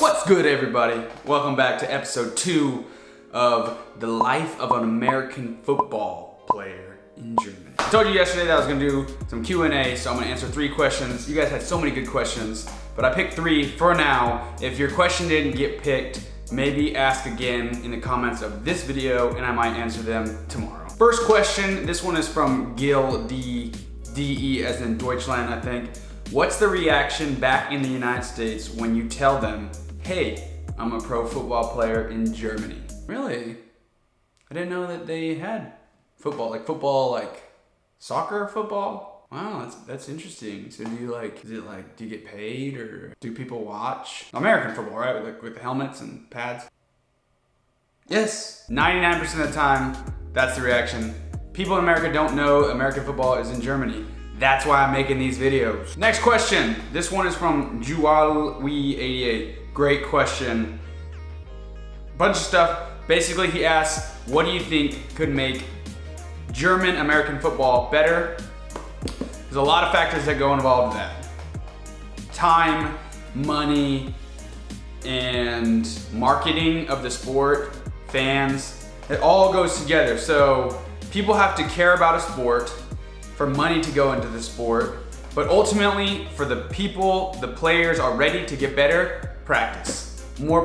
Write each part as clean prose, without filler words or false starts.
What's good, everybody? Welcome back to episode 2 of the life of an American football player in Germany. I told you yesterday that I was gonna do some Q&A, so I'm gonna answer 3 questions. You guys had so many good questions, but I picked 3 for now. If your question didn't get picked, maybe ask again in the comments of this video and I might answer them tomorrow. First question, this one is from Gil D.E. as in Deutschland, I think. What's the reaction back in the United States when you tell them, hey, I'm a pro football player in Germany? Really? I didn't know that they had football, like soccer football? Wow, that's interesting. So do you do you get paid or do people watch? American football, right? With the helmets and pads? Yes, 99% of the time, that's the reaction. People in America don't know American football is in Germany. That's why I'm making these videos. Next question. This one is from Jualwi88. Great question. Bunch of stuff. Basically, he asks, what do you think could make German American football better? There's a lot of factors that go involved in that. Time, money, and marketing of the sport, fans. It all goes together. So people have to care about a sport for money to go into the sport, but ultimately for the people, the players are ready to get better, practice, more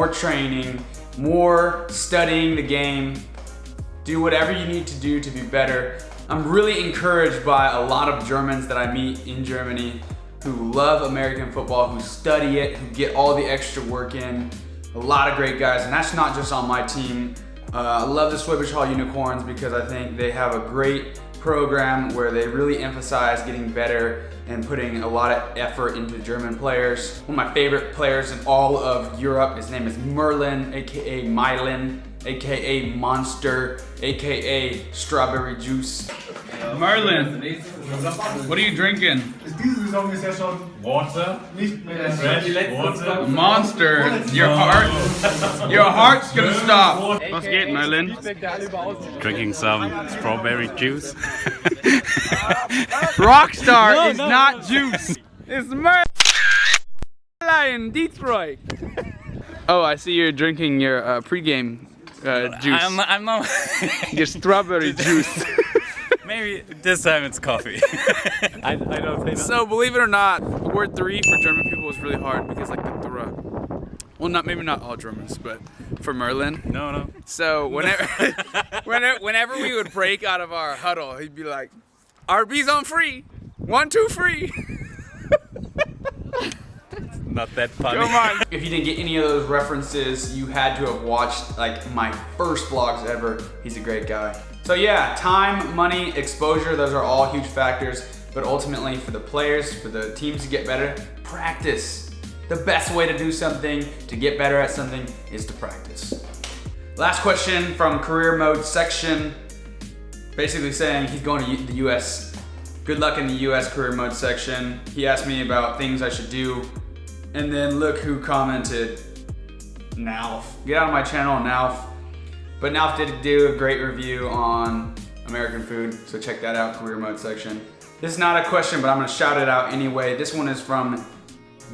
training, more studying the game, do whatever you need to do to be better. I'm really encouraged by a lot of Germans that I meet in Germany who love American football, who study it, who get all the extra work in. A lot of great guys, and that's not just on my team. I love the Swedish Hall Unicorns because I think they have a great program where they really emphasize getting better and putting a lot of effort into German players. One of my favorite players in all of Europe, his name is Merlin, aka Mylin, aka Monster, aka Strawberry Juice. Merlin, what are you drinking? Water. Water. Monster. Your heart's gonna stop. Was geht, Merlin? Drinking some strawberry juice. Rockstar is not juice. It's Merlin, Detroit. Oh, I see you're drinking your pregame juice. I'm not. Your strawberry juice. Maybe this time it's coffee. I don't think So believe it or not, word 3 for German people is really hard because like the thra. Well, maybe not all Germans, but for Merlin. No. So whenever we would break out of our huddle, he'd be like, RB's on free, 1, 2 free. Not that funny. Come on. If you didn't get any of those references, you had to have watched like my first vlogs ever. He's a great guy. So yeah, time, money, exposure, those are all huge factors, but ultimately for the players, for the teams to get better, practice. The best way to do something, to get better at something, is to practice. Last question from career mode section, basically saying he's going to the US. Good luck in the US career mode section. He asked me about things I should do, and then look who commented, Nauf. Get out of my channel, Nauf. But Nauf did do a great review on American food, so check that out, career mode section. This is not a question, but I'm gonna shout it out anyway. This one is from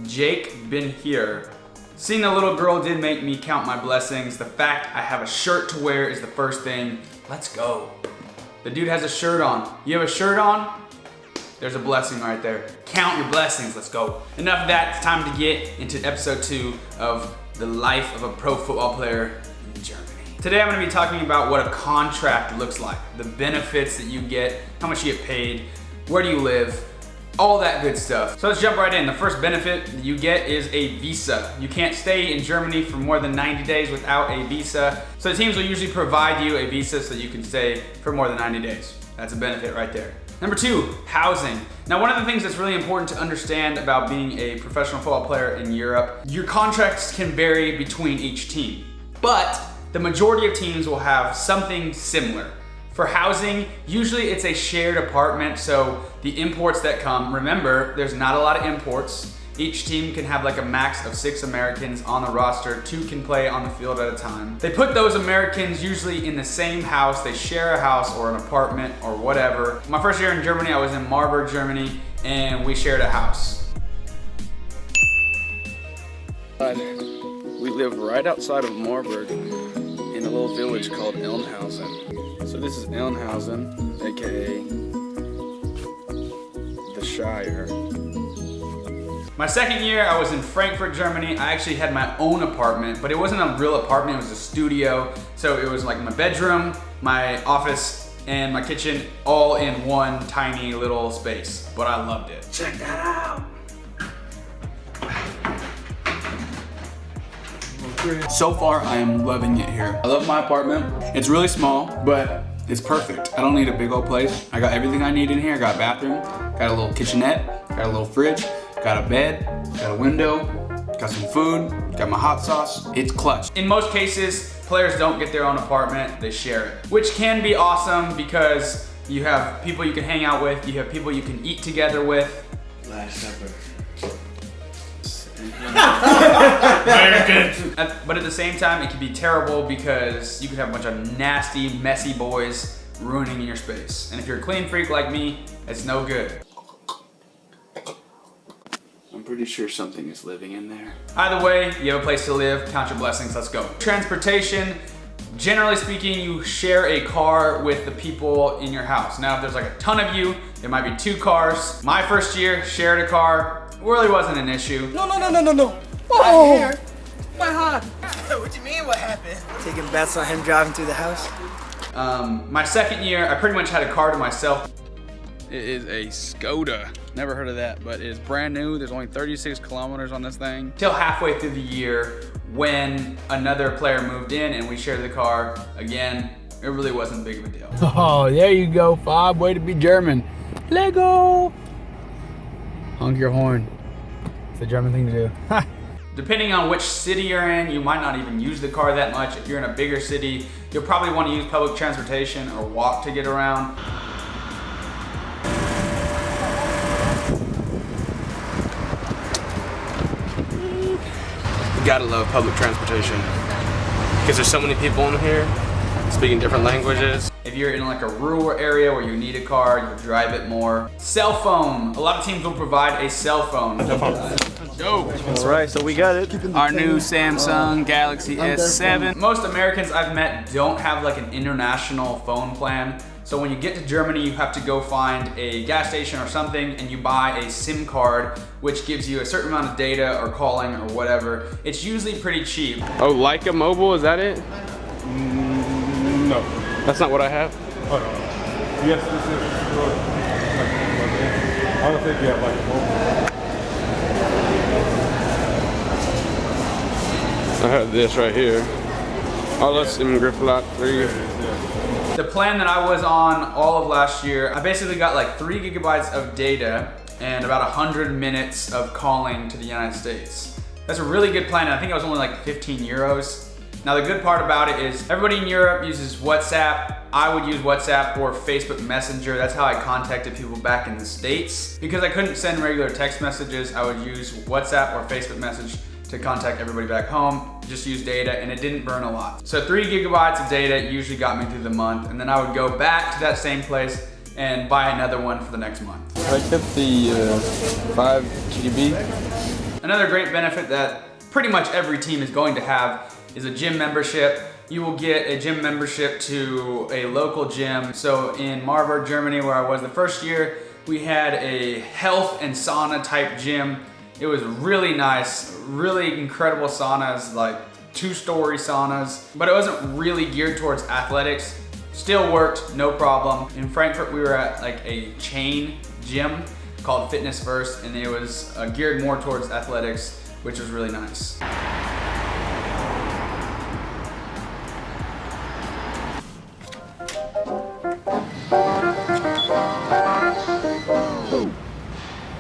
Jake Been Here. Seeing a little girl did make me count my blessings. The fact I have a shirt to wear is the first thing. Let's go. The dude has a shirt on. You have a shirt on? There's a blessing right there. Count your blessings, let's go. Enough of that, it's time to get into episode 2 of the life of a pro football player in Germany. Today I'm gonna be talking about what a contract looks like, the benefits that you get, how much you get paid, where do you live, all that good stuff. So let's jump right in. The first benefit that you get is a visa. You can't stay in Germany for more than 90 days without a visa. So the teams will usually provide you a visa so that you can stay for more than 90 days. That's a benefit right there. Number 2, housing. Now, one of the things that's really important to understand about being a professional football player in Europe, your contracts can vary between each team, but the majority of teams will have something similar. For housing, usually it's a shared apartment, so the imports that come, remember, there's not a lot of imports. Each team can have like a max of 6 Americans on the roster. 2 can play on the field at a time. They put those Americans usually in the same house. They share a house or an apartment or whatever. My first year in Germany, I was in Marburg, Germany, and we shared a house. We live right outside of Marburg in a little village called Elnhausen. So this is Elnhausen, aka the Shire. My second year, I was in Frankfurt, Germany. I actually had my own apartment, but it wasn't a real apartment, it was a studio. So it was like my bedroom, my office, and my kitchen all in one tiny little space, but I loved it. Check that out. So far, I am loving it here. I love my apartment. It's really small, but it's perfect. I don't need a big old place. I got everything I need in here. I got a bathroom, got a little kitchenette, got a little fridge, got a bed, got a window, got some food, got my hot sauce. It's clutch. In most cases, players don't get their own apartment, they share it, which can be awesome because you have people you can hang out with, you have people you can eat together with. Last Supper. But at the same time, it can be terrible because you can have a bunch of nasty, messy boys ruining your space. And if you're a clean freak like me, it's no good. I'm pretty sure something is living in there. Either way, you have a place to live, count your blessings, let's go. Transportation, generally speaking, you share a car with the people in your house. Now, if there's like a ton of you, there might be 2 cars. My first year, shared a car. Really wasn't an issue. No. Oh! My heart. What do you mean, what happened? Taking bets on him driving through the house. My second year, I pretty much had a car to myself. It is a Skoda. Never heard of that, but it is brand new. There's only 36 kilometers on this thing. Till halfway through the year, when another player moved in and we shared the car again, it really wasn't big of a deal. Oh, there you go, Fob. Way to be German. Lego! Honk your horn. It's a German thing to do. Depending on which city you're in, you might not even use the car that much. If you're in a bigger city, you'll probably want to use public transportation or walk to get around. You gotta love public transportation because there's so many people in here speaking different languages. If you're in like a rural area where you need a car, you drive it more. Cell phone. A lot of teams will provide a cell phone. Dope. All right, so we got it. Our new Samsung Galaxy S7. Most Americans I've met don't have like an international phone plan. So when you get to Germany, you have to go find a gas station or something and you buy a SIM card, which gives you a certain amount of data or calling or whatever. It's usually pretty cheap. Oh, like a mobile, is that it? No. That's not what I have. Oh, no. Yes, this is. I don't think you have like a mobile. I have this right here. Oh, that's in Grifflat 3. The plan that I was on all of last year, I basically got like 3 gigabytes of data and about 100 minutes of calling to the United States. That's a really good plan, and I think it was only like 15 euros. Now the good part about it is everybody in Europe uses WhatsApp. I would use WhatsApp or Facebook Messenger. That's how I contacted people back in the States. Because I couldn't send regular text messages, I would use WhatsApp or Facebook Message to contact everybody back home, just use data, and it didn't burn a lot. So 3 gigabytes of data usually got me through the month, and then I would go back to that same place and buy another one for the next month. I kept the 5 GB. Another great benefit that pretty much every team is going to have is a gym membership. You will get a gym membership to a local gym. So in Marburg, Germany, where I was the first year, we had a health and sauna type gym. It was really nice, really incredible saunas, like 2-story saunas, but it wasn't really geared towards athletics. Still worked, no problem. In Frankfurt, we were at like a chain gym called Fitness First, and it was geared more towards athletics, which was really nice.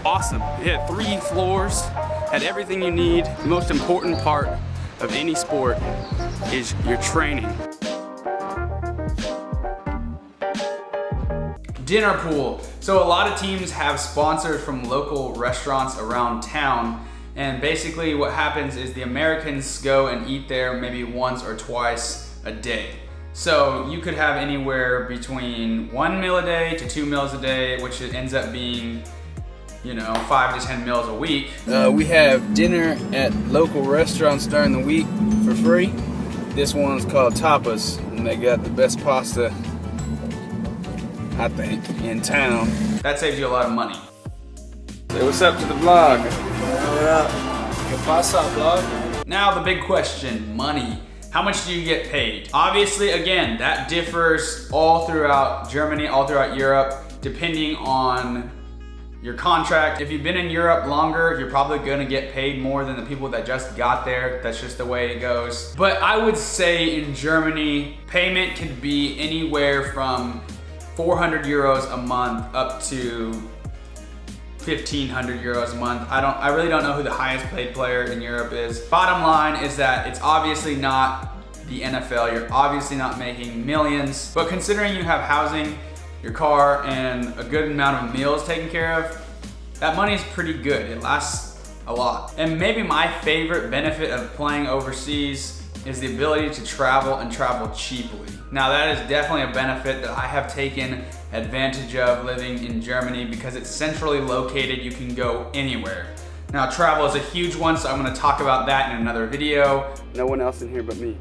Awesome. It had 3 floors, had everything you need. The most important part of any sport is your training. Dinner pool. So a lot of teams have sponsors from local restaurants around town, and basically what happens is the Americans go and eat there maybe once or twice a day. So you could have anywhere between 1 meal a day to 2 meals a day, which ends up being you know, 5 to 10 meals a week. We have dinner at local restaurants during the week for free. This one's called Tapas, and they got the best pasta, I think, in town. That saves you a lot of money. Say what's up to the vlog. What up? ¿Qué pasa, vlog? Now the big question, money. How much do you get paid? Obviously, again, that differs all throughout Germany, all throughout Europe, depending on your contract. If you've been in Europe longer, you're probably gonna get paid more than the people that just got there. That's just the way it goes. But I would say in Germany, payment can be anywhere from 400 euros a month up to 1,500 euros a month. I really don't know who the highest paid player in Europe is. Bottom line is that it's obviously not the NFL. You're obviously not making millions, but considering you have housing, your car, and a good amount of meals taken care of, that money is pretty good. It lasts a lot. And maybe my favorite benefit of playing overseas is the ability to travel and travel cheaply. Now that is definitely a benefit that I have taken advantage of living in Germany because it's centrally located. You can go anywhere. Now travel is a huge one, so I'm gonna talk about that in another video. No one else in here but me.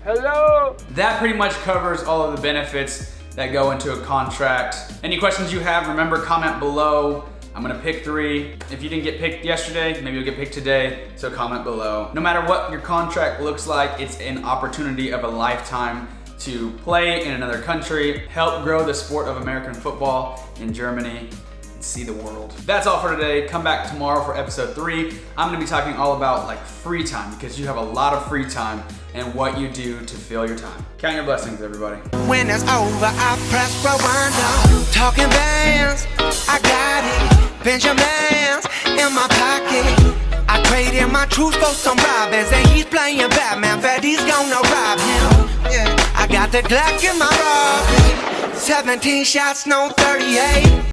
Hello! That pretty much covers all of the benefits that go into a contract. Any questions you have, remember, comment below. I'm gonna pick 3. If you didn't get picked yesterday, maybe you'll get picked today, so comment below. No matter what your contract looks like, it's an opportunity of a lifetime to play in another country, help grow the sport of American football in Germany, and see the world. That's all for today. Come back tomorrow for episode 3. I'm gonna be talking all about like free time because you have a lot of free time and what you do to fill your time. Count your blessings, everybody. When it's over, I press rewind. Talking bands, I got it. Benjamins in my pocket. I traded my truth for some robbers, and he's playing Batman. Freddy's gonna rob him. Yeah. I got the Glock in my robbery. 17 shots, no 38.